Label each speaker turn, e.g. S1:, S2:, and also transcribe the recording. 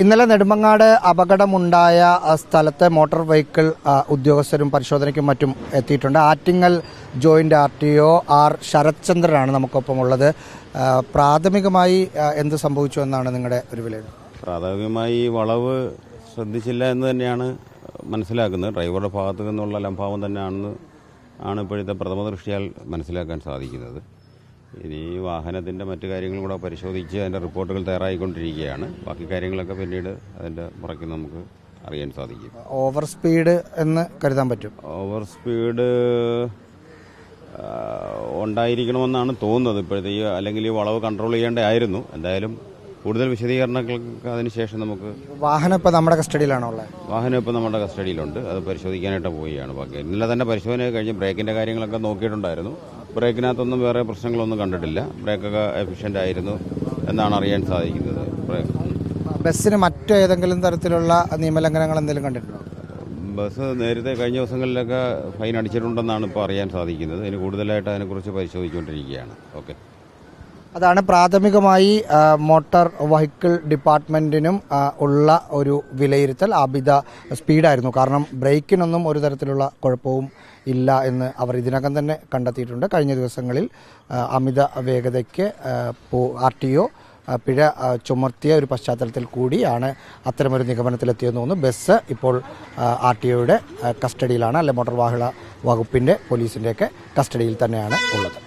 S1: ഇന്നലെ നെടുമങ്ങാട് അപകടമുണ്ടായ സ്ഥലത്ത് motor vehicle ഉദ്യോഗസ്ഥരും പരിശോധനയ്ക്കും മറ്റും എത്തിയിട്ടുണ്ട്. ആറ്റിങ്ങൽ ജോയിന്റ് RTO ആർ ശരത്ചന്ദ്രനാണ് നമുക്കൊപ്പമുള്ളത്. പ്രാഥമികമായി എന്ത് സംഭവിച്ചു എന്നാണ് നിങ്ങളുടെ ഒരു വിലയിരുത്തൽ?
S2: പ്രാഥമികമായി വളവ് ശ്രദ്ധിച്ചില്ല എന്ന് തന്നെയാണ് മനസ്സിലാക്കുന്നത്. ഡ്രൈവറുടെ ഭാഗത്തു നിന്നുള്ള ലംഭാവം തന്നെയാണ് ഇപ്പോഴത്തെ പ്രഥമ ദൃഷ്ടിയാൽ മനസ്സിലാക്കാൻ സാധിക്കുന്നത്. ഇനി വാഹനത്തിൻ്റെ മറ്റു കാര്യങ്ങളും കൂടെ പരിശോധിച്ച് അതിൻ്റെ റിപ്പോർട്ടുകൾ തയ്യാറായിക്കൊണ്ടിരിക്കുകയാണ്. ബാക്കി കാര്യങ്ങളൊക്കെ പിന്നീട് അതിൻ്റെ പുറകെ നമുക്ക് അറിയാൻ സാധിക്കും.
S1: ഓവർ സ്പീഡ് എന്ന് കരുതാൻ പറ്റും?
S2: ഓവർ സ്പീഡ് ഉണ്ടായിരിക്കണമെന്നാണ് തോന്നുന്നത് ഇപ്പോഴത്തെ അല്ലെങ്കിൽ ഈ വളവ് കൺട്രോൾ ചെയ്യേണ്ടതായിരുന്നു. എന്തായാലും കൂടുതൽ വിശദീകരണങ്ങൾക്ക് അതിനുശേഷം നമുക്ക്.
S1: വാഹനം ഇപ്പോൾ നമ്മുടെ കസ്റ്റഡിയിലാണോ ഉള്ളത്?
S2: വാഹനം ഇപ്പോൾ നമ്മുടെ കസ്റ്റഡിയിലുണ്ട്. അത് പരിശോധിക്കാനായിട്ട് പോവുകയാണ്. ബാക്കി ഇന്നലെ തന്നെ പരിശോധന കഴിഞ്ഞ് ബ്രേക്കിൻ്റെ കാര്യങ്ങളൊക്കെ നോക്കിയിട്ടുണ്ടായിരുന്നു. ബ്രേക്കിനകത്തൊന്നും വേറെ പ്രശ്നങ്ങളൊന്നും കണ്ടിട്ടില്ല. ബ്രേക്കൊക്കെ എഫിഷ്യൻ്റ് ആയിരുന്നു എന്നാണ് അറിയാൻ സാധിക്കുന്നത്.
S1: ബസ്സിന് മറ്റേതെങ്കിലും തരത്തിലുള്ള നിയമലംഘനങ്ങൾ എന്തെങ്കിലും കണ്ടിട്ടുണ്ടോ?
S2: ബസ് നേരത്തെ കഴിഞ്ഞ ദിവസങ്ങളിലൊക്കെ ഫൈൻ അടിച്ചിട്ടുണ്ടെന്നാണ് ഇപ്പോൾ അറിയാൻ സാധിക്കുന്നത്. ഇതിന് കൂടുതലായിട്ട് അതിനെക്കുറിച്ച് പരിശോധിച്ചുകൊണ്ടിരിക്കുകയാണ്. ഓക്കെ,
S1: അതാണ് പ്രാഥമികമായി മോട്ടോർ വെഹിക്കിൾ ഡിപ്പാർട്ട്മെന്റിനും ഉള്ള ഒരു വിലയിരുത്തൽ. അമിത സ്പീഡായിരുന്നു. കാരണം ബ്രേക്കിനൊന്നും ഒരു തരത്തിലുള്ള കുഴപ്പവും ഇല്ല എന്ന് അവർ ഇതിനകം തന്നെ കണ്ടെത്തിയിട്ടുണ്ട്. കഴിഞ്ഞ ദിവസങ്ങളിൽ അമിത വേഗതയ്ക്ക് RTO പിഴ ചുമത്തിയ ഒരു പശ്ചാത്തലത്തിൽ കൂടിയാണ് അത്തരമൊരു നിഗമനത്തിലെത്തിയെന്ന് തോന്നുന്നു. ബസ് ഇപ്പോൾ RTOയുടെ കസ്റ്റഡിയിലാണ്, അല്ലെ മോട്ടോർ വാഹന വകുപ്പിൻ്റെ പോലീസിൻ്റെയൊക്കെ കസ്റ്റഡിയിൽ തന്നെയാണ് ഉള്ളത്.